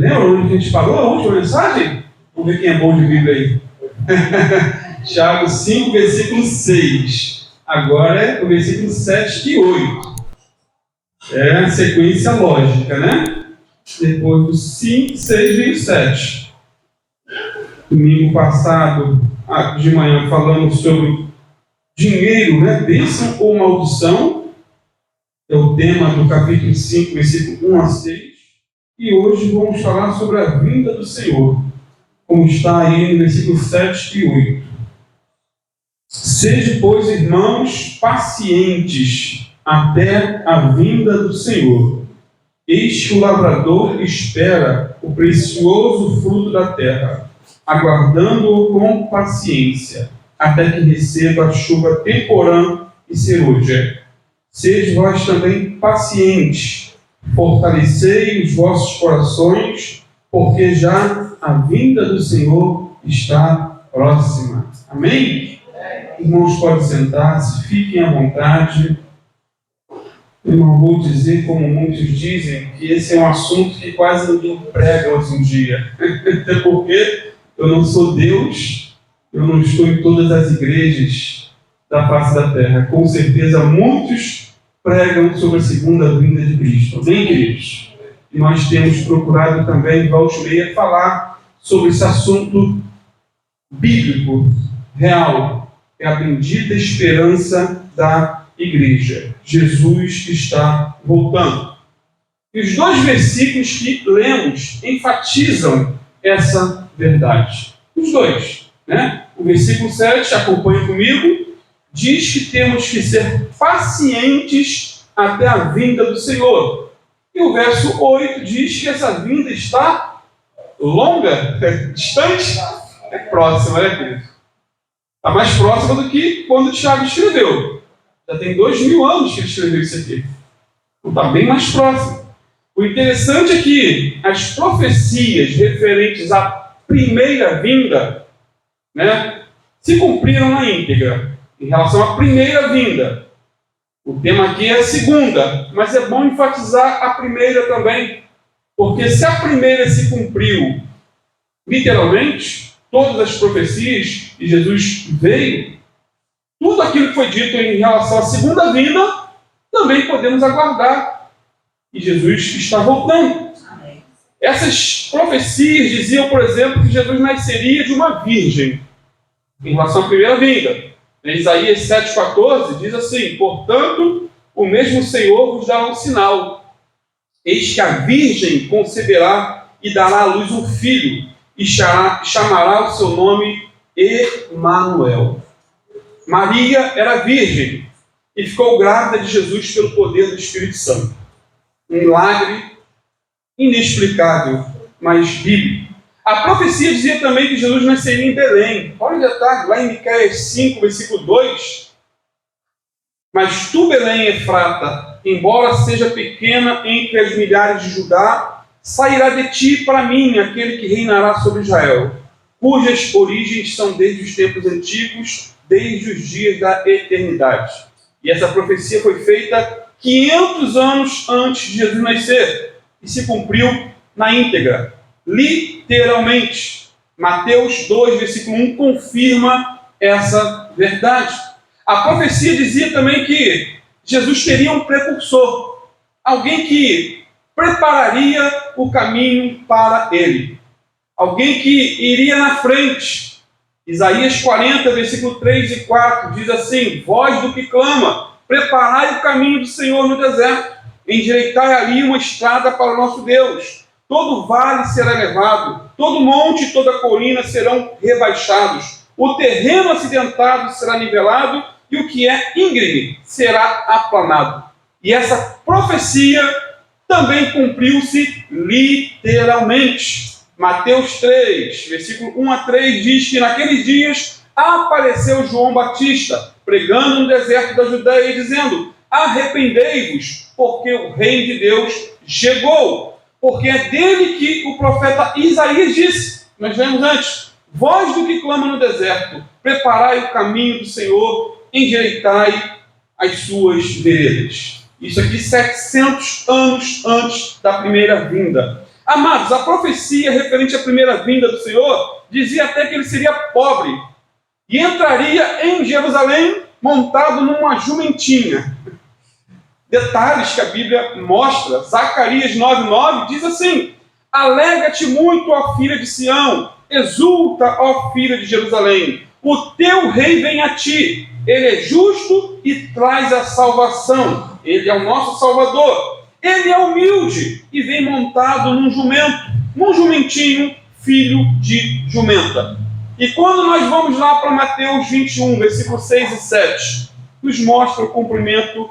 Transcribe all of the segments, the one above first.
Lembra onde a gente falou a última mensagem? Vamos ver quem é bom de Bíblia aí. Tiago 5, versículo 6. Agora é o versículo 7 e 8. É a sequência lógica, né? Depois do 5, 6 vem o 7. Domingo passado, de manhã, falamos sobre dinheiro, né? Bênção ou maldição. É o tema do capítulo 5, versículo 1 a 6. E hoje vamos falar sobre a vinda do Senhor, como está aí no versículo 7 e 8. Sede, pois, irmãos, pacientes até a vinda do Senhor. Eis que o lavrador espera o precioso fruto da terra, aguardando-o com paciência, até que receba a chuva temporã e serôdia. Sede vós também pacientes, fortalecei os vossos corações, porque já a vinda do Senhor está próxima. Amém? Irmãos, podem sentar-se, fiquem à vontade. Eu não vou dizer, como muitos dizem, que esse é um assunto que quase ninguém prega hoje em dia. Até porque eu não sou Deus, eu não estou em todas as igrejas da face da terra. Com certeza, muitos pregam sobre a segunda vinda de Cristo. Amém, queridos? E nós temos procurado também, volta e meia, falar sobre esse assunto bíblico, real. É a bendita esperança da igreja. Jesus está voltando. E os dois versículos que lemos enfatizam essa verdade. Os dois, né? O versículo 7, acompanhe comigo, diz que temos que ser pacientes até a vinda do Senhor. E o verso 8 diz que essa vinda está longa, distante, é próxima, né, querido? Está mais próxima do que quando Tiago escreveu. Já tem 2000 anos que ele escreveu isso aqui. Então está bem mais próximo. O interessante é que as profecias referentes à primeira vinda, né, se cumpriram na íntegra. Em relação à primeira vinda. O tema aqui é a segunda, mas é bom enfatizar a primeira também. Porque se a primeira se cumpriu literalmente, todas as profecias, e Jesus veio, tudo aquilo que foi dito em relação à segunda vinda, também podemos aguardar. E Jesus está voltando. Amém. Essas profecias diziam, por exemplo, que Jesus nasceria de uma virgem, em relação à primeira vinda. Em Isaías 7,14 diz assim: portanto, o mesmo Senhor vos dará um sinal. Eis que a virgem conceberá e dará à luz um filho, e chamará o seu nome Emanuel. Maria era virgem e ficou grávida de Jesus pelo poder do Espírito Santo. Um milagre inexplicável, mas bíblico. A profecia dizia também que Jesus nasceria em Belém. Olha o detalhe, lá em Miqueias 5, versículo 2. Mas tu, Belém, Efrata, embora seja pequena entre as milhares de Judá, sairá de ti para mim aquele que reinará sobre Israel, cujas origens são desde os tempos antigos, desde os dias da eternidade. E essa profecia foi feita 500 anos antes de Jesus nascer e se cumpriu na íntegra, literalmente. Mateus 2, versículo 1 confirma essa verdade. A profecia dizia também que Jesus teria um precursor, alguém que prepararia o caminho para ele, alguém que iria na frente. Isaías 40, versículo 3 e 4 diz assim: voz do que clama, preparai o caminho do Senhor no deserto, endireitai ali uma estrada para o nosso Deus. Todo vale será elevado, todo monte e toda colina serão rebaixados, o terreno acidentado será nivelado e o que é íngreme será aplanado. E essa profecia também cumpriu-se literalmente. Mateus 3, versículo 1 a 3 diz que naqueles dias apareceu João Batista, pregando no deserto da Judéia e dizendo: arrependei-vos, porque o reino de Deus chegou. Porque é dele que o profeta Isaías disse, nós lemos antes: voz do que clama no deserto, preparai o caminho do Senhor, endireitai as suas veredas. Isso aqui 700 anos antes da primeira vinda. Amados, a profecia referente à primeira vinda do Senhor dizia até que ele seria pobre e entraria em Jerusalém montado numa jumentinha. Detalhes que a Bíblia mostra. Zacarias 9,9 diz assim: alegra-te muito, ó filha de Sião, exulta, ó filha de Jerusalém, o teu rei vem a ti, ele é justo e traz a salvação, ele é o nosso Salvador, ele é humilde e vem montado num jumento, num jumentinho, filho de jumenta. E quando nós vamos lá para Mateus 21, versículos 6 e 7, nos mostra o cumprimento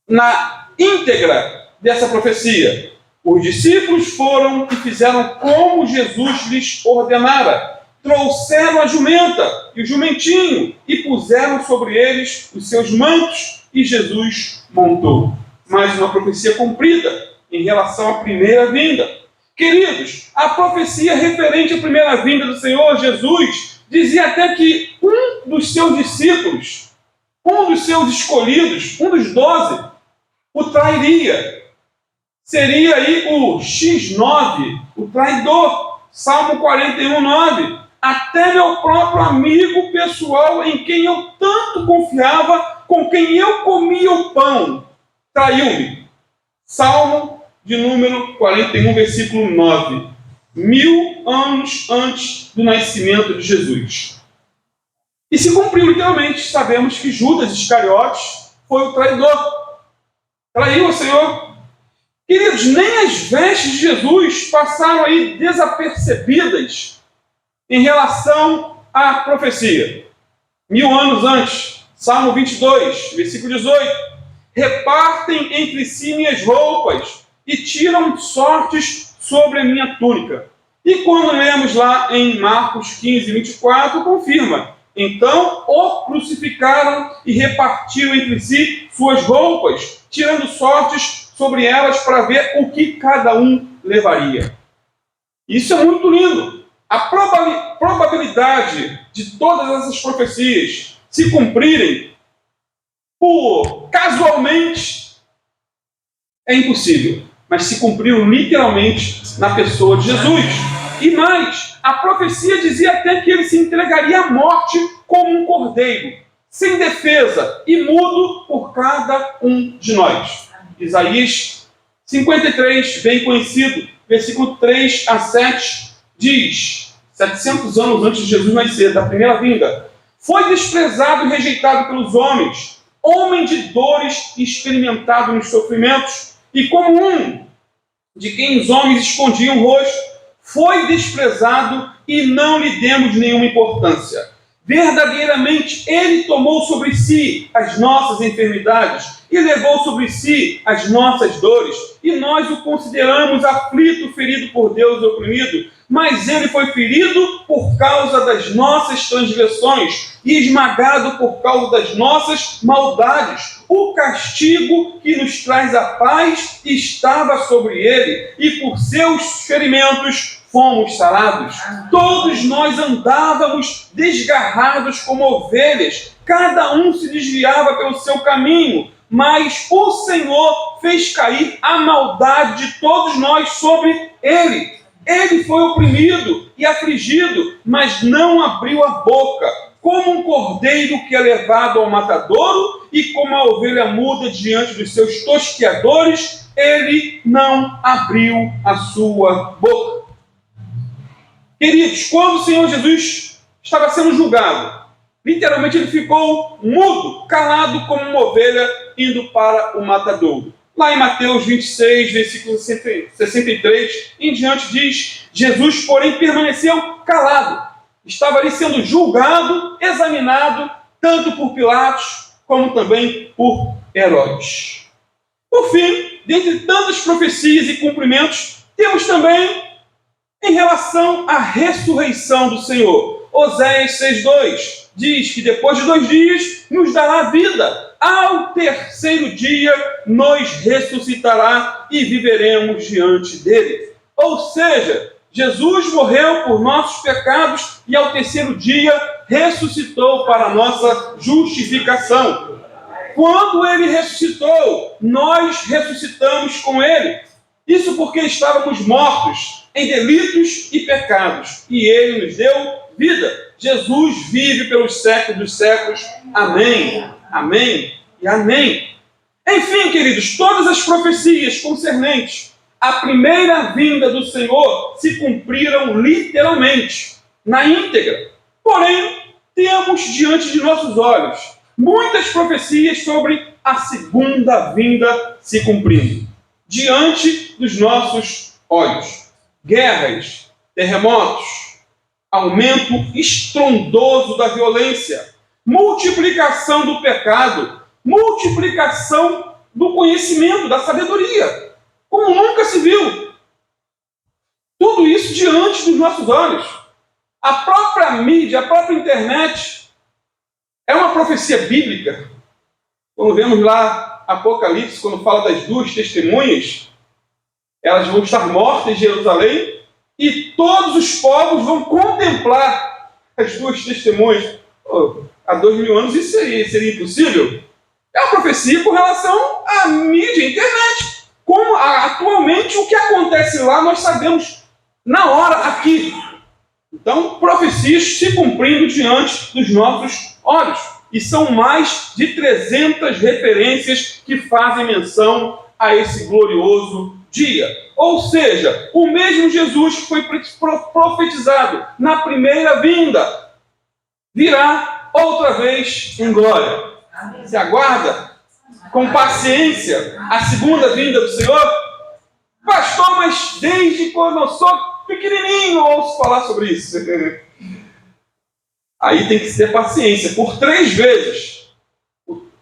na íntegra dessa profecia. Os discípulos foram e fizeram como Jesus lhes ordenara. Trouxeram a jumenta e o jumentinho e puseram sobre eles os seus mantos e Jesus montou. Mais uma profecia cumprida em relação à primeira vinda. Queridos, a profecia referente à primeira vinda do Senhor Jesus dizia até que um dos seus discípulos, um dos seus escolhidos, um dos 12, o trairia. Seria aí o X9, o traidor. Salmo 41:9. Até meu próprio amigo pessoal, em quem eu tanto confiava, com quem eu comia o pão, traiu-me. Salmo de número 41, versículo 9. 1000 anos antes do nascimento de Jesus. E se cumpriu literalmente. Sabemos que Judas Iscariotes foi o traidor. Traiu o Senhor. Queridos, nem as vestes de Jesus passaram aí desapercebidas em relação à profecia. 1000 anos antes, Salmo 22, versículo 18. Repartem entre si minhas roupas e tiram sortes sobre a minha túnica. E quando lemos lá em Marcos 15, 24, confirma. Então o crucificaram e repartiram entre si suas roupas, tirando sortes sobre elas para ver o que cada um levaria. Isso é muito lindo. A probabilidade de todas essas profecias se cumprirem casualmente é impossível, mas se cumpriram literalmente na pessoa de Jesus. E mais, a profecia dizia até que ele se entregaria à morte como um cordeiro, sem defesa e mudo por cada um de nós. Isaías 53, bem conhecido, versículo 3 a 7, diz, 700 anos antes de Jesus nascer, da primeira vinda: foi desprezado e rejeitado pelos homens, homem de dores e experimentado nos sofrimentos, e como um de quem os homens escondiam o rosto, foi desprezado e não lhe demos nenhuma importância. Verdadeiramente, ele tomou sobre si as nossas enfermidades e levou sobre si as nossas dores, e nós o consideramos aflito, ferido por Deus e oprimido. Mas ele foi ferido por causa das nossas transgressões e esmagado por causa das nossas maldades. O castigo que nos traz a paz estava sobre ele, e por seus ferimentos fomos sarados. Todos nós andávamos desgarrados como ovelhas, cada um se desviava pelo seu caminho, mas o Senhor fez cair a maldade de todos nós sobre ele. Ele foi oprimido e afligido, mas não abriu a boca. Como um cordeiro que é levado ao matadouro, e como a ovelha muda diante dos seus tosqueadores, ele não abriu a sua boca. Queridos, quando o Senhor Jesus estava sendo julgado, literalmente ele ficou mudo, calado como uma ovelha indo para o matadouro. Lá em Mateus 26, versículo 63 em diante, diz: Jesus, porém, permaneceu calado. Estava ali sendo julgado, examinado, tanto por Pilatos, como também por Herodes. Por fim, dentre tantas profecias e cumprimentos, temos também em relação à ressurreição do Senhor. Oséias 6,2 diz que depois de 2 dias nos dará vida. Ao terceiro dia nos ressuscitará e viveremos diante dele. Ou seja, Jesus morreu por nossos pecados e ao terceiro dia ressuscitou para a nossa justificação. Quando ele ressuscitou, nós ressuscitamos com ele. Isso porque estávamos mortos em delitos e pecados, e Ele nos deu vida. Jesus vive pelos séculos dos séculos. Amém, amém e amém. Enfim, queridos, todas as profecias concernentes à primeira vinda do Senhor se cumpriram literalmente, na íntegra. Porém, temos diante de nossos olhos muitas profecias sobre a segunda vinda se cumprindo. Diante dos nossos olhos. Guerras, terremotos, aumento estrondoso da violência, multiplicação do pecado, multiplicação do conhecimento, da sabedoria, como nunca se viu. Tudo isso diante dos nossos olhos. A própria mídia, a própria internet, é uma profecia bíblica. Quando vemos lá Apocalipse, quando fala das duas testemunhas, elas vão estar mortas em Jerusalém e todos os povos vão contemplar as duas testemunhas. Há 2000 anos isso seria impossível. É uma profecia com relação à mídia, à internet. Como atualmente o que acontece lá nós sabemos na hora aqui. Então, profecias se cumprindo diante dos nossos olhos. E são mais de 300 referências que fazem menção a esse glorioso dia. Ou seja, o mesmo Jesus que foi profetizado na primeira vinda virá outra vez em glória. Se aguarda com paciência a segunda vinda do Senhor? Pastor, mas desde quando eu sou pequenininho ouço falar sobre isso. Aí tem que ter paciência. Por 3 vezes,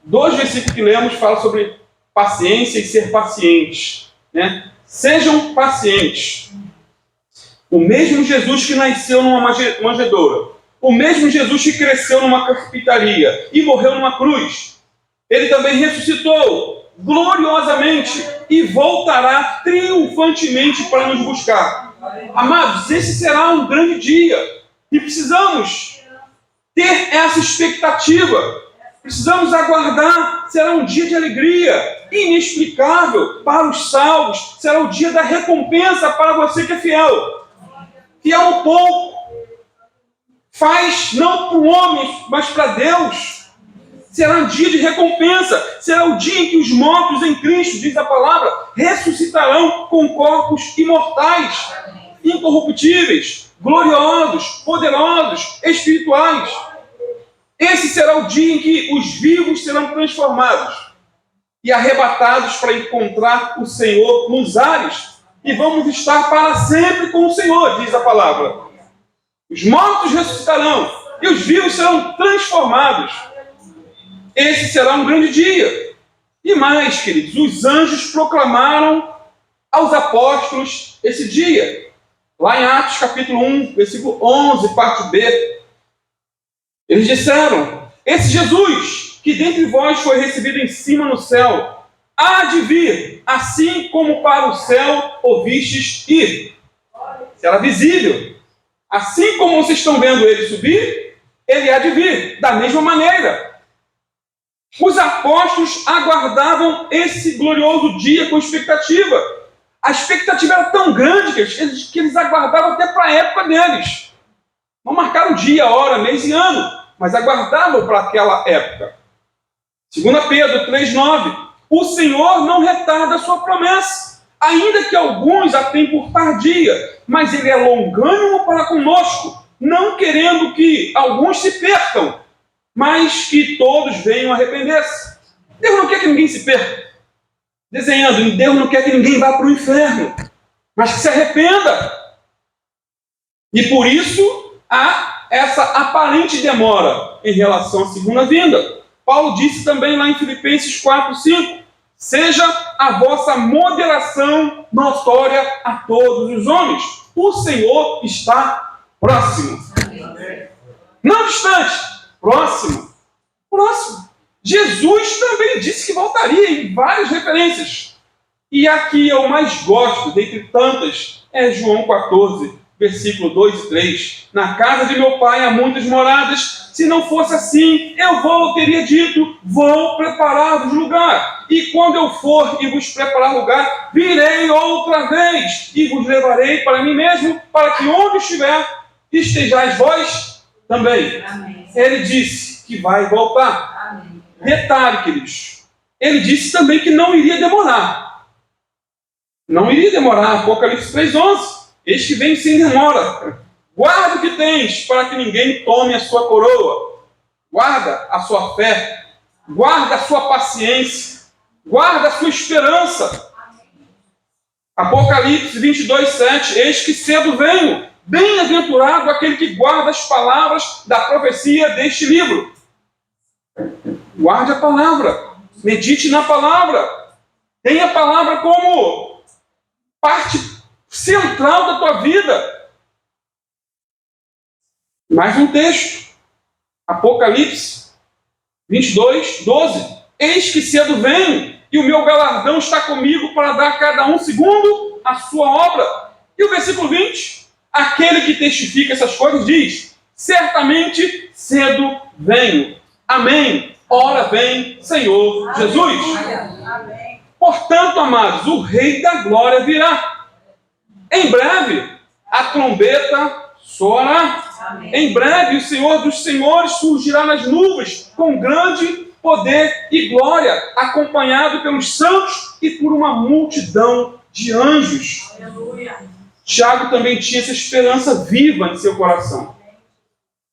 2 versículos que lemos falam sobre paciência e ser pacientes. Né? Sejam pacientes. O mesmo Jesus que nasceu numa manjedoura, o mesmo Jesus que cresceu numa carpintaria e morreu numa cruz, ele também ressuscitou gloriosamente e voltará triunfantemente para nos buscar. Amados, esse será um grande dia e precisamos ter essa expectativa. Precisamos aguardar. Será um dia de alegria inexplicável para os salvos. Será o dia da recompensa para você que é fiel. Fiel ao pouco. Faz não para o homem, mas para Deus. Será um dia de recompensa. Será o dia em que os mortos em Cristo, diz a palavra, ressuscitarão com corpos imortais, incorruptíveis, gloriosos, poderosos, espirituais. Esse será o dia em que os vivos serão transformados e arrebatados para encontrar o Senhor nos ares. E vamos estar para sempre com o Senhor, diz a palavra. Os mortos ressuscitarão e os vivos serão transformados. Esse será um grande dia. E mais, queridos, os anjos proclamaram aos apóstolos esse dia. Lá em Atos capítulo 1, versículo 11, parte B. Eles disseram: esse Jesus, que dentre vós foi recebido em cima no céu, há de vir, assim como para o céu ouvistes ir. Será visível. Assim como vocês estão vendo ele subir, ele há de vir, da mesma maneira. Os apóstolos aguardavam esse glorioso dia com expectativa. A expectativa era tão grande que eles aguardavam até para a época deles. Não marcaram dia, hora, mês e ano, mas aguardavam para aquela época. 2 Pedro 3,9. O Senhor não retarda a sua promessa, ainda que alguns a tenham por tardia, mas Ele é longânimo para conosco, não querendo que alguns se percam, mas que todos venham arrepender-se. Deus não quer que ninguém se perca. Desenhando, Deus não quer que ninguém vá para o inferno, mas que se arrependa. E por isso há essa aparente demora em relação à segunda vinda. Paulo disse também lá em Filipenses 4:5: seja a vossa moderação notória a todos os homens. O Senhor está próximo. Não distante, próximo. Próximo. Jesus também disse que voltaria em várias referências. E aqui eu mais gosto, dentre tantas, é João 14, versículo 2 e 3. Na casa de meu pai há muitas moradas. Se não fosse assim, eu teria dito, vou preparar-vos lugar. E quando eu for e vos preparar lugar, virei outra vez e vos levarei para mim mesmo, para que onde estiver, estejais vós também. Amém. Ele disse que vai voltar. Amém. Detalhe, queridos. Ele disse também que não iria demorar. Não iria demorar. Apocalipse 3:11. Eis que vem sem demora. Guarda o que tens, para que ninguém tome a sua coroa. Guarda a sua fé. Guarda a sua paciência. Guarda a sua esperança. Apocalipse 22:7. Eis que cedo venho. Bem-aventurado aquele que guarda as palavras da profecia deste livro. Guarde a palavra. Medite na palavra. Tenha a palavra como parte central da tua vida. Mais um texto. Apocalipse 22:12. Eis que cedo venho, e o meu galardão está comigo para dar a cada um segundo a sua obra. E o versículo 20. Aquele que testifica essas coisas diz, certamente cedo venho. Amém. Ora vem, Senhor Jesus. Amém. Portanto, amados, o Rei da Glória virá. Em breve, a trombeta soará. Amém. Em breve, o Senhor dos Senhores surgirá nas nuvens com grande poder e glória, acompanhado pelos santos e por uma multidão de anjos. Aleluia. Tiago também tinha essa esperança viva em seu coração.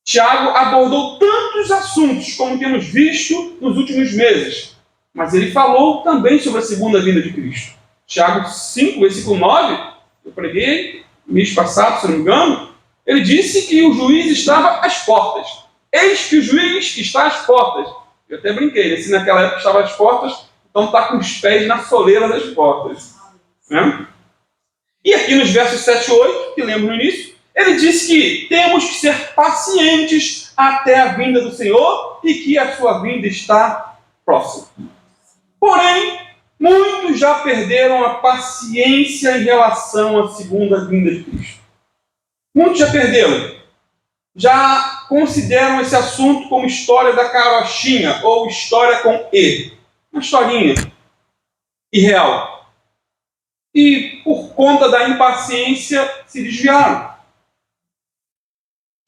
Tiago abordou tantos assuntos como temos visto nos últimos meses, mas ele falou também sobre a segunda vinda de Cristo. Tiago 5, versículo 9, eu preguei mês passado, se não me engano, ele disse que o juiz estava às portas. Eis que o juiz está às portas. Eu até brinquei, se naquela época estava às portas, então está com os pés na soleira das portas. Né? E aqui nos versos 7 e 8, que lembro no início, ele diz que temos que ser pacientes até a vinda do Senhor e que a sua vinda está próxima. Porém, muitos já perderam a paciência em relação à segunda vinda de Cristo. Muitos já perderam. Já consideram esse assunto como história da carochinha ou história com E. Uma historinha irreal. E por conta da impaciência se desviaram.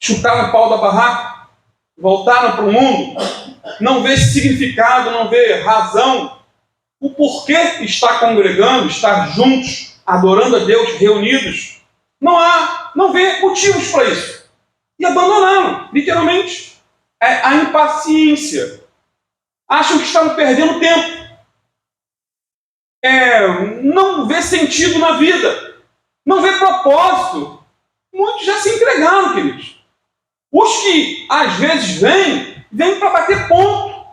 Chutaram o pau da barraca, voltaram para o mundo, não vê significado, não vê razão, o porquê estar congregando, estar juntos, adorando a Deus, reunidos. Não vê motivos para isso. E abandonaram, literalmente. É a impaciência. Acham que estavam perdendo tempo. Não vê sentido na vida, não vê propósito. Muitos já se entregaram, queridos. Os que às vezes vêm para bater ponto,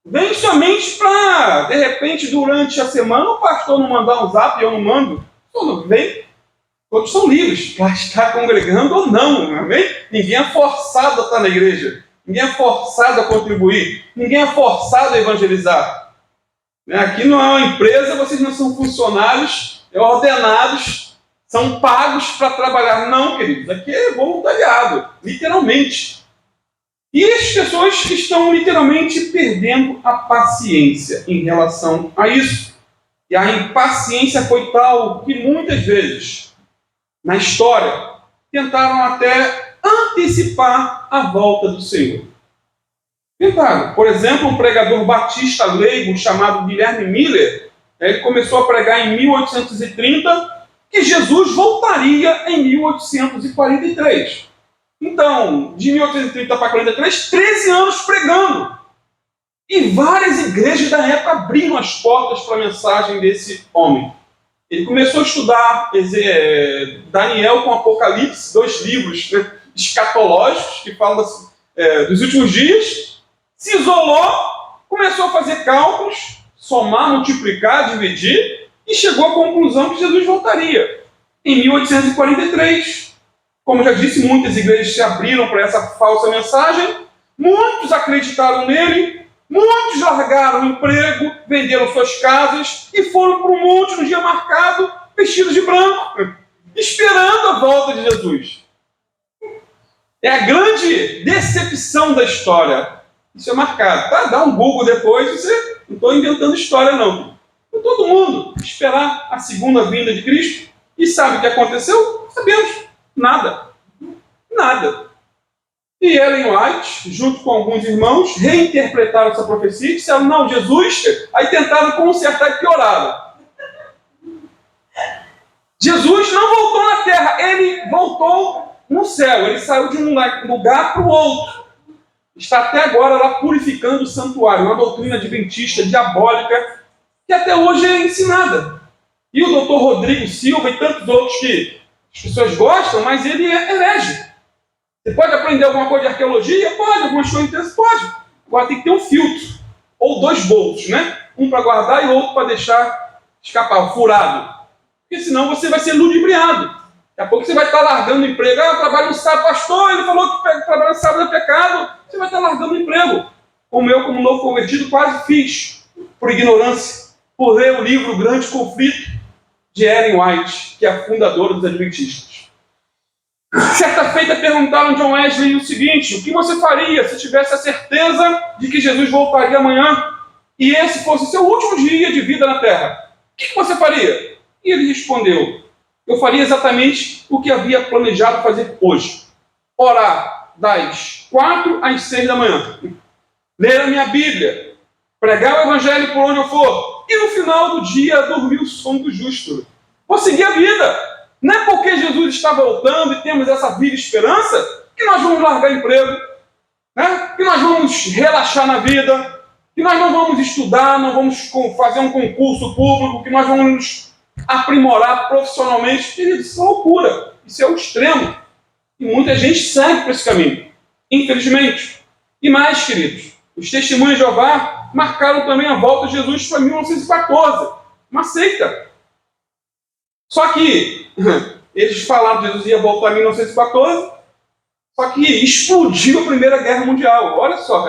vêm somente para, de repente, durante a semana, o pastor não mandar um zap e eu não mando. Vem, todos são livres para estar congregando ou não, amém? Ninguém é forçado a estar na igreja, ninguém é forçado a contribuir, ninguém é forçado a evangelizar. Aqui não é uma empresa, vocês não são funcionários ordenados, são pagos para trabalhar. Não, queridos, aqui é voluntariado, literalmente. E as pessoas que estão literalmente perdendo a paciência em relação a isso. E a impaciência foi tal que muitas vezes, na história, tentaram até antecipar a volta do Senhor. Por exemplo, um pregador batista leigo chamado Guilherme Miller, ele começou a pregar em 1830 que Jesus voltaria em 1843. Então, de 1830 para 43, 13 anos pregando. E várias igrejas da época abriram as portas para a mensagem desse homem. Ele começou a estudar Daniel com Apocalipse, 2 livros escatológicos que falam dos últimos dias. Se isolou, começou a fazer cálculos, somar, multiplicar, dividir, e chegou à conclusão que Jesus voltaria em 1843. Como já disse, muitas igrejas se abriram para essa falsa mensagem, muitos acreditaram nele, muitos largaram o emprego, venderam suas casas e foram para o monte no dia marcado, vestidos de branco. esperando a volta de Jesus. É a grande decepção da história. Isso é marcado. Tá? Dá um Google depois, você não estou inventando história, não. Todo mundo esperar a segunda vinda de Cristo. E sabe o que aconteceu? Sabemos. Nada. Nada. E Ellen White, junto com alguns irmãos, reinterpretaram essa profecia e disseram, não, Jesus, aí tentaram consertar e pioraram. Jesus não voltou na terra, ele voltou no céu, ele saiu de um lugar para o outro. Está até agora lá purificando o santuário, uma doutrina adventista diabólica que até hoje é ensinada. E o doutor Rodrigo Silva e tantos outros que as pessoas gostam, mas ele é herege. Você pode aprender alguma coisa de arqueologia? Pode, algumas coisas interessantes? Pode. Agora tem que ter um filtro, ou dois bolsos, né? Um para guardar e o outro para deixar escapar, furado. Porque senão você vai ser ludibriado. Daqui a pouco você vai estar largando o emprego. Ah, eu trabalho no sábado, pastor, ele falou que trabalhar no sábado é pecado. Você vai estar largando o emprego. Como eu, como novo convertido, quase fiz, por ignorância, por ler o livro Grande Conflito, de Ellen White, que é a fundadora dos Adventistas. Certa feita perguntaram a John Wesley o seguinte, o que você faria se tivesse a certeza de que Jesus voltaria amanhã e esse fosse o seu último dia de vida na Terra? O que você faria? E ele respondeu, eu faria exatamente o que havia planejado fazer hoje. Orar das 4 às 6 da manhã. Ler a minha Bíblia. Pregar o Evangelho por onde eu for. E no final do dia, dormir o sono do justo. Vou seguir a vida. Não é porque Jesus está voltando e temos essa viva esperança que nós vamos largar emprego, né? Que nós vamos relaxar na vida, que nós não vamos estudar, não vamos fazer um concurso público, que nós vamos nos aprimorar profissionalmente. Querido, isso é loucura. Isso é o extremo. E muita gente segue por esse caminho, infelizmente. E mais, queridos, os testemunhos de Jeová marcaram também a volta de Jesus para 1914. Uma seita. Só que eles falaram que Jesus ia voltar em 1914, só que explodiu a Primeira Guerra Mundial. Olha só,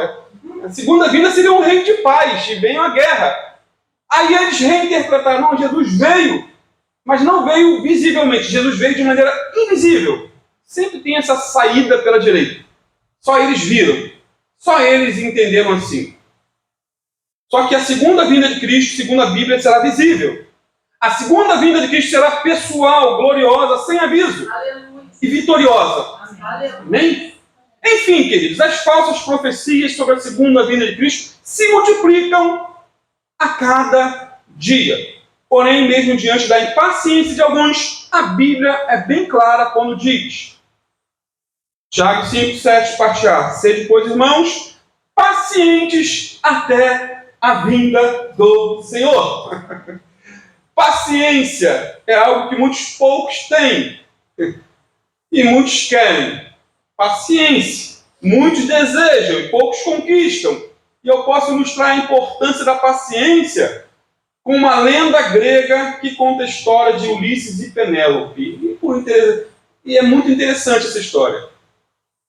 a segunda vinda seria um reino de paz, e veio a guerra. Aí eles reinterpretaram, não, Jesus veio, mas não veio visivelmente, Jesus veio de maneira invisível. Sempre tem essa saída pela direita. Só eles viram, só eles entenderam assim. Só que a segunda vinda de Cristo, segundo a Bíblia, será visível. A segunda vinda de Cristo será pessoal, gloriosa, sem aviso. Aleluia. E vitoriosa. Amém? Enfim, queridos, as falsas profecias sobre a segunda vinda de Cristo se multiplicam a cada dia. Porém, mesmo diante da impaciência de alguns, a Bíblia é bem clara quando diz. Tiago 5, 7, parte A. Sede, pois, irmãos, pacientes até a vinda do Senhor. Paciência é algo que muitos poucos têm e muitos querem. Paciência. Muitos desejam e poucos conquistam. E eu posso ilustrar a importância da paciência com uma lenda grega que conta a história de Ulisses e Penélope. E é muito interessante essa história.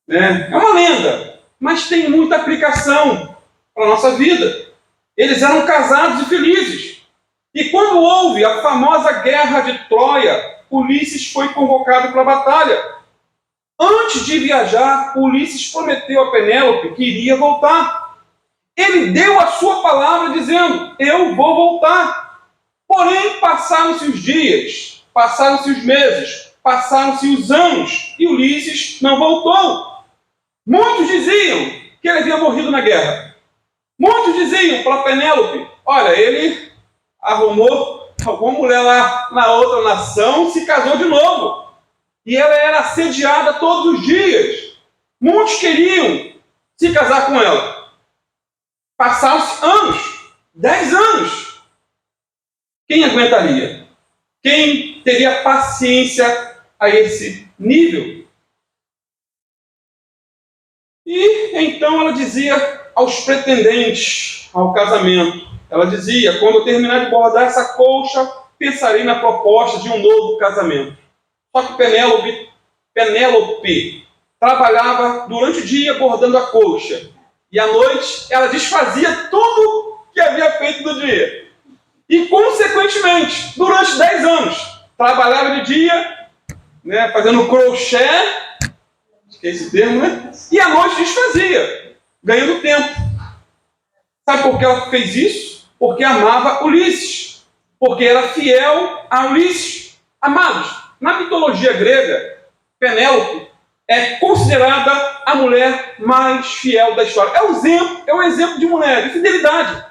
Né? É uma lenda, mas tem muita aplicação para a nossa vida. Eles eram casados e felizes. E quando houve a famosa guerra de Troia, Ulisses foi convocado para a batalha. Antes de viajar, Ulisses prometeu a Penélope que iria voltar. Ele deu a sua palavra dizendo, eu vou voltar. Porém, passaram-se os dias, passaram-se os meses, passaram-se os anos, e Ulisses não voltou. Muitos diziam que ele havia morrido na guerra. Muitos diziam para Penélope, olha, ele arrumou alguma mulher lá na outra nação, se casou de novo. E ela era assediada todos os dias. Muitos queriam se casar com ela. Passaram-se anos, 10 anos. Quem aguentaria? Quem teria paciência a esse nível? E então ela dizia aos pretendentes ao casamento, ela dizia, quando eu terminar de bordar essa colcha, pensarei na proposta de um novo casamento. Só que Penélope trabalhava durante o dia bordando a colcha. E à noite ela desfazia tudo que havia feito no dia. E, consequentemente, durante 10 anos, trabalhava de dia né, fazendo crochê, acho que é esse termo, né? E à noite desfazia, ganhando tempo. Sabe por que ela fez isso? Porque amava Ulisses, porque era fiel a Ulisses. Amados, na mitologia grega, Penélope é considerada a mulher mais fiel da história. É um exemplo de mulher, de fidelidade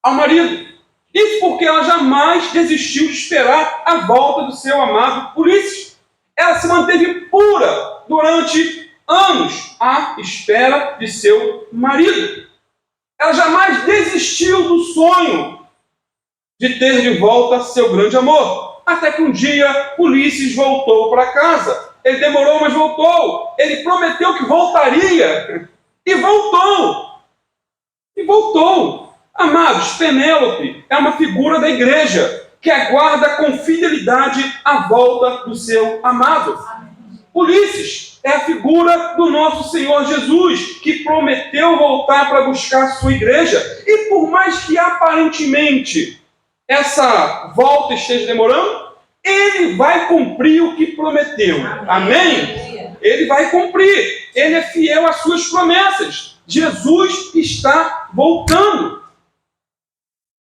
ao marido. Isso porque ela jamais desistiu de esperar a volta do seu amado Ulisses. Ela se manteve pura durante anos à espera de seu marido. Ela jamais desistiu do sonho de ter de volta seu grande amor. Até que um dia Ulisses voltou para casa. Ele demorou, mas voltou. Ele prometeu que voltaria. E voltou. E voltou. Amados, Penélope é uma figura da igreja que aguarda com fidelidade a volta do seu amado. Ulisses é a figura do nosso Senhor Jesus, que prometeu voltar para buscar a sua igreja. E por mais que aparentemente essa volta esteja demorando, ele vai cumprir o que prometeu. Amém? Ele vai cumprir. Ele é fiel às suas promessas. Jesus está voltando.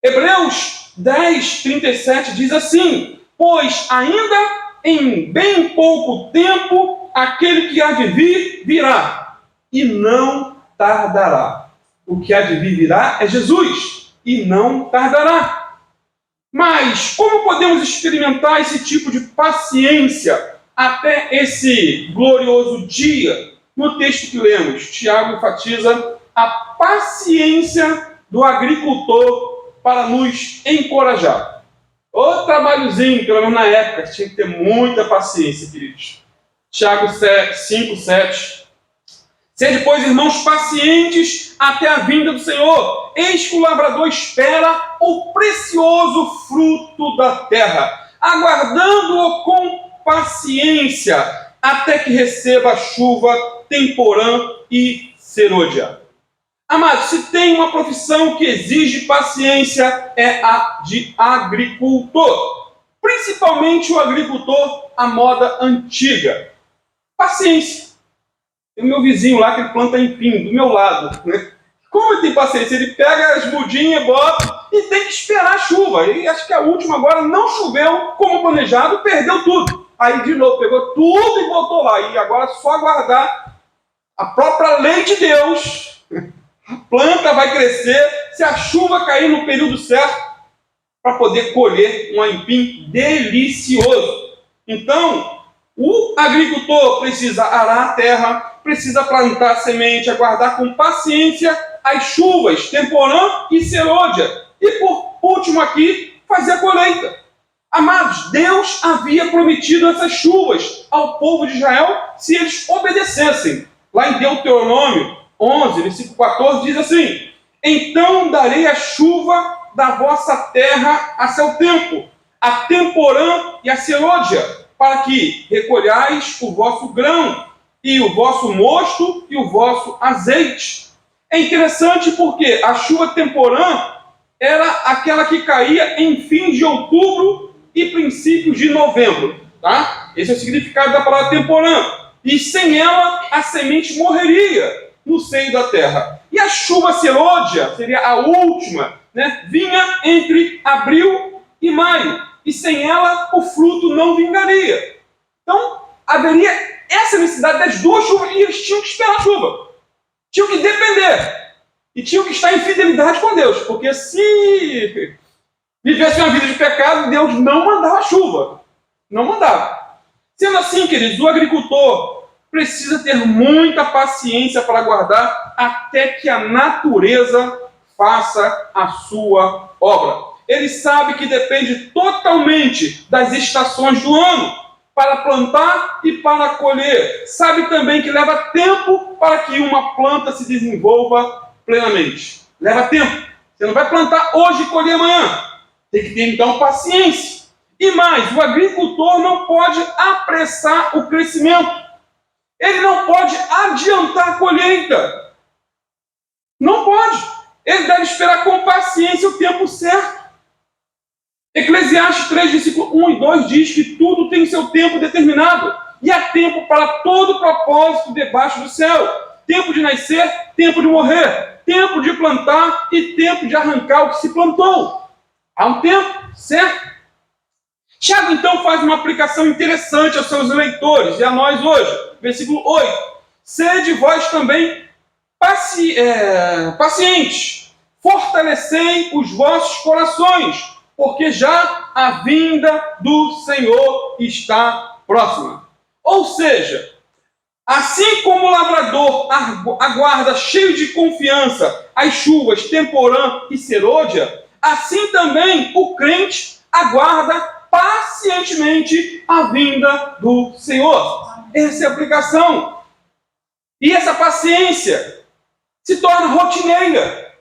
Hebreus 10, 37 diz assim: pois ainda em bem pouco tempo aquele que há de vir virá, e não tardará. O que há de vir virá é Jesus, e não tardará. Mas como podemos experimentar esse tipo de paciência até esse glorioso dia? No texto que lemos, Tiago enfatiza a paciência do agricultor para nos encorajar. O trabalhozinho, pelo menos na época, tinha que ter muita paciência, queridos. Tiago 5, 7. Sede, pois, irmãos, pacientes até a vinda do Senhor. Eis que o lavrador espera o precioso fruto da terra, aguardando-o com paciência, até que receba a chuva, temporã e serôdia. Amados, se tem uma profissão que exige paciência, é a de agricultor. Principalmente o agricultor à moda antiga. Paciência. Tem o meu vizinho lá que ele planta empim, do meu lado. Né? Como ele tem paciência? Ele pega as mudinhas, bota e tem que esperar a chuva. E acho que a última agora não choveu como planejado, perdeu tudo. Aí de novo, pegou tudo e botou lá. E agora é só aguardar a própria lei de Deus. A planta vai crescer se a chuva cair no período certo para poder colher um aipim delicioso. Então, o agricultor precisa arar a terra, precisa plantar a semente, aguardar com paciência as chuvas, temporã e serôdia. E por último aqui, fazer a colheita. Amados, Deus havia prometido essas chuvas ao povo de Israel se eles obedecessem. Lá em Deuteronômio 11, versículo 14, diz assim: então darei a chuva da vossa terra a seu tempo, a temporã e a serôdia, para que recolhais o vosso grão, e o vosso mosto e o vosso azeite. É interessante porque a chuva temporã era aquela que caía em fim de outubro e princípios de novembro. Tá? Esse é o significado da palavra temporã. E sem ela, a semente morreria no seio da terra. E a chuva serôdia, seria a última, né? Vinha entre abril e maio. E sem ela, o fruto não vingaria. Então, haveria essa necessidade das duas chuvas, e eles tinham que esperar a chuva. Tinham que depender. E tinham que estar em fidelidade com Deus. Porque se vivesse uma vida de pecado, Deus não mandava chuva. Não mandava. Sendo assim, queridos, o agricultor precisa ter muita paciência para aguardar até que a natureza faça a sua obra. Ele sabe que depende totalmente das estações do ano para plantar e para colher. Sabe também que leva tempo para que uma planta se desenvolva plenamente. Leva tempo. Você não vai plantar hoje e colher amanhã. Tem que ter, então, paciência. E mais, o agricultor não pode apressar o crescimento. Ele não pode adiantar a colheita. Não pode. Ele deve esperar com paciência o tempo certo. Eclesiastes 3, versículo 1 e 2 diz que tudo tem seu tempo determinado. E há tempo para todo propósito debaixo do céu. Tempo de nascer, tempo de morrer. Tempo de plantar e tempo de arrancar o que se plantou. Há um tempo, certo? Tiago, então, faz uma aplicação interessante aos seus leitores e a nós hoje. Versículo 8. Sede vós também pacientes, fortalecei os vossos corações, porque já a vinda do Senhor está próxima. Ou seja, assim como o lavrador aguarda cheio de confiança as chuvas temporã e serôdia, assim também o crente aguarda pacientemente a vinda do Senhor. Essa é a aplicação. E essa paciência se torna rotineira.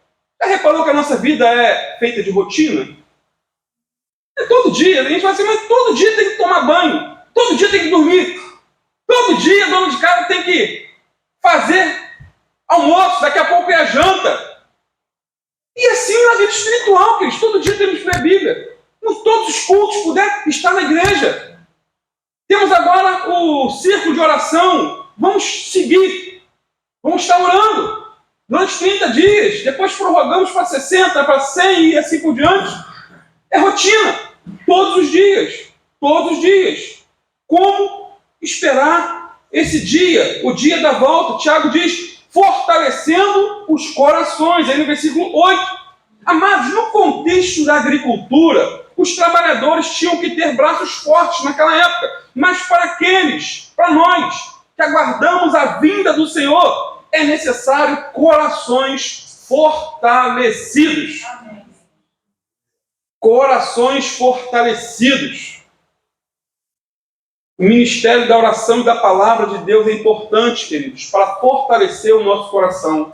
Já reparou que a nossa vida é feita de rotina? É todo dia. A gente vai assim, mas todo dia tem que tomar banho. Todo dia tem que dormir. Todo dia, dono de casa tem que fazer almoço. Daqui a pouco é a janta. E assim na vida espiritual, queridos. Todo dia temos que ler a Bíblia. Em todos os cultos, puder estar na igreja. Temos agora o círculo de oração. Vamos seguir. Vamos estar orando durante 30 dias. Depois prorrogamos para 60, para 100 e assim por diante. É rotina. Todos os dias. Todos os dias. Como esperar esse dia? O dia da volta. Tiago diz, fortalecendo os corações. Aí no versículo 8. Amados, no contexto da agricultura, os trabalhadores tinham que ter braços fortes naquela época. Mas para nós, que aguardamos a vinda do Senhor, é necessário corações fortalecidos. Amém. Corações fortalecidos. O ministério da oração e da palavra de Deus é importante, queridos, para fortalecer o nosso coração.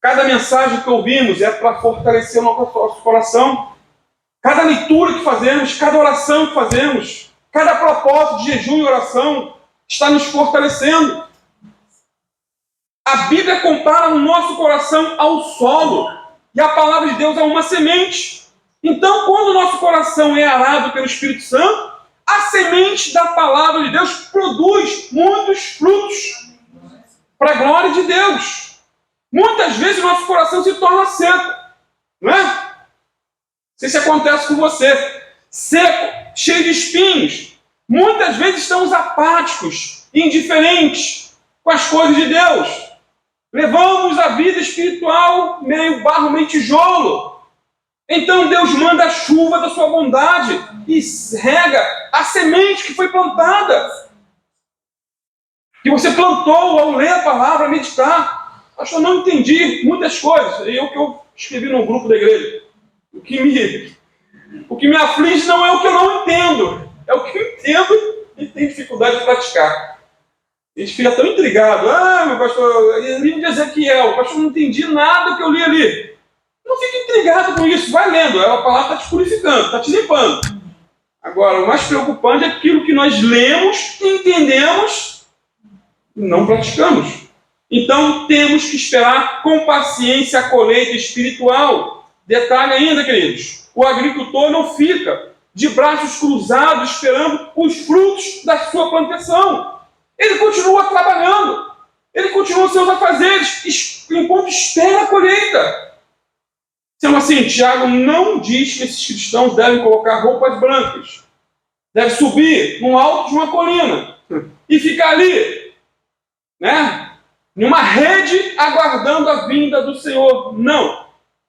Cada mensagem que ouvimos é para fortalecer o nosso coração. Cada leitura que fazemos, cada oração que fazemos, cada propósito de jejum e oração está nos fortalecendo. A Bíblia compara o nosso coração ao solo e a palavra de Deus a uma semente. Então, quando o nosso coração é arado pelo Espírito Santo, a semente da palavra de Deus produz muitos frutos para a glória de Deus. Muitas vezes o nosso coração se torna seco, não é? Não sei se acontece com você. Seco, cheio de espinhos. Muitas vezes estamos apáticos, indiferentes com as coisas de Deus. Levamos a vida espiritual meio barro, meio tijolo. Então Deus manda a chuva da sua bondade e rega a semente que foi plantada. Que você plantou ao ler a palavra, meditar. Pastor, não entendi muitas coisas. E o que eu escrevi num grupo da igreja. O que me aflige não é o que eu não entendo. É o que eu entendo e tenho dificuldade de praticar. A gente fica tão intrigado. Meu pastor, livro de Ezequiel. Pastor, não entendi nada que eu li ali. Não fique intrigado com isso. Vai lendo. A palavra está te purificando, está te limpando. Agora, o mais preocupante é aquilo que nós lemos, entendemos e não praticamos. Então, temos que esperar com paciência a colheita espiritual. Detalhe ainda, queridos. O agricultor não fica de braços cruzados esperando os frutos da sua plantação. Ele continua trabalhando. Ele continua seus afazeres enquanto espera a colheita. Sendo assim, Tiago não diz que esses cristãos devem colocar roupas brancas. Deve subir no alto de uma colina e ficar ali, né? Numa rede aguardando a vinda do Senhor. Não.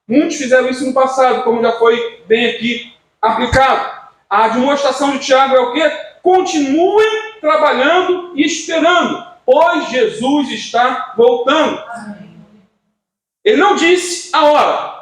Muitos fizeram isso no passado, como já foi bem aqui aplicado. A demonstração de Tiago é o quê? Continuem trabalhando e esperando, pois Jesus está voltando. Ele não disse a hora.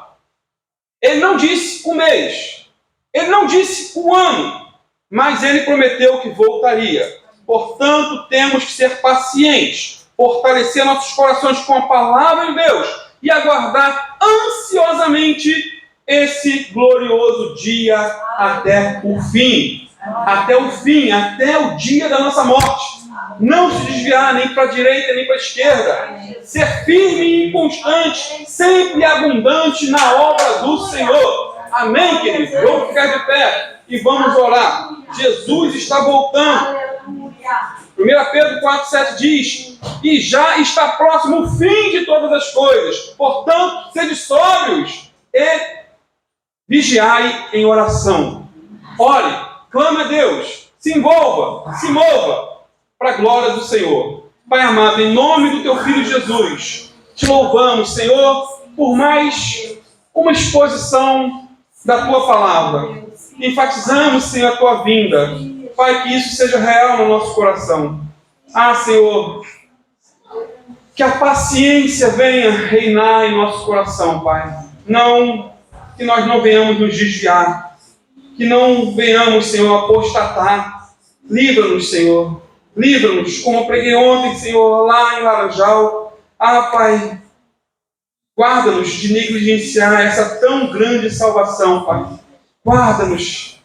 Ele não disse o mês. Ele não disse o ano. Mas ele prometeu que voltaria. Portanto, temos que ser pacientes. Fortalecer nossos corações com a palavra de Deus e aguardar ansiosamente esse glorioso dia até o fim. Até o fim, até o dia da nossa morte. Não se desviar nem para a direita nem para a esquerda. Ser firme e constante, sempre abundante na obra do Senhor. Amém, queridos? Vamos ficar de pé e vamos orar. Jesus está voltando. 1 Pedro 4,7 diz: e já está próximo o fim de todas as coisas. Portanto, sede sóbrios e vigiai em oração. Ore, clame a Deus, se envolva, se mova para a glória do Senhor. Pai amado, em nome do Teu Filho Jesus, te louvamos, Senhor, por mais uma exposição da Tua Palavra. Enfatizamos, Senhor, a Tua vinda. Pai, que isso seja real no nosso coração. Ah, Senhor, que a paciência venha reinar em nosso coração, Pai. Não, que nós não venhamos nos desviar. Que não venhamos, Senhor, apostatar. Livra-nos, Senhor. Livra-nos, como eu preguei ontem, Senhor, lá em Laranjal. Ah, Pai, guarda-nos de negligenciar essa tão grande salvação, Pai. Guarda-nos,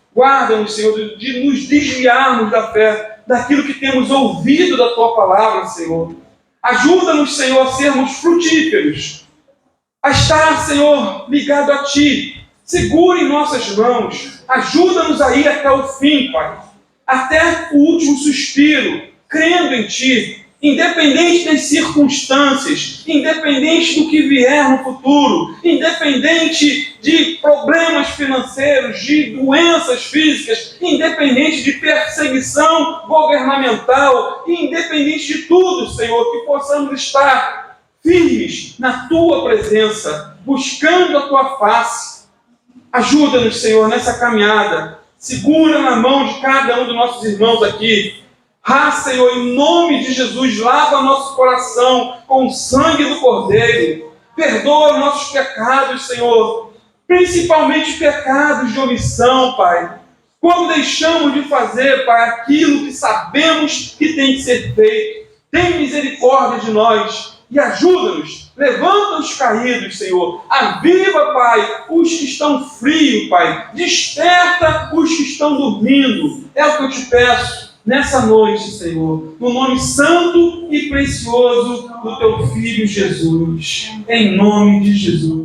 Senhor, de nos desviarmos da fé, daquilo que temos ouvido da Tua Palavra, Senhor. Ajuda-nos, Senhor, a sermos frutíferos, a estar, Senhor, ligado a Ti. Segura em nossas mãos, ajuda-nos a ir até o fim, Pai, até o último suspiro, crendo em Ti, independente das circunstâncias, independente do que vier no futuro, independente de problemas financeiros, de doenças físicas, independente de perseguição governamental, independente de tudo, Senhor, que possamos estar firmes na Tua presença, buscando a Tua face. Ajuda-nos, Senhor, nessa caminhada. Segura na mão de cada um dos nossos irmãos aqui. Ah, Senhor, em nome de Jesus, lava nosso coração com o sangue do Cordeiro. Perdoa nossos pecados, Senhor. Principalmente pecados de omissão, Pai. Quando deixamos de fazer, Pai, aquilo que sabemos que tem que ser feito. Tem misericórdia de nós e ajuda-nos. Levanta os caídos, Senhor. Aviva, Pai, os que estão frios, Pai. Desperta os que estão dormindo. É o que eu te peço nessa noite, Senhor. No nome santo e precioso do Teu Filho Jesus. Em nome de Jesus.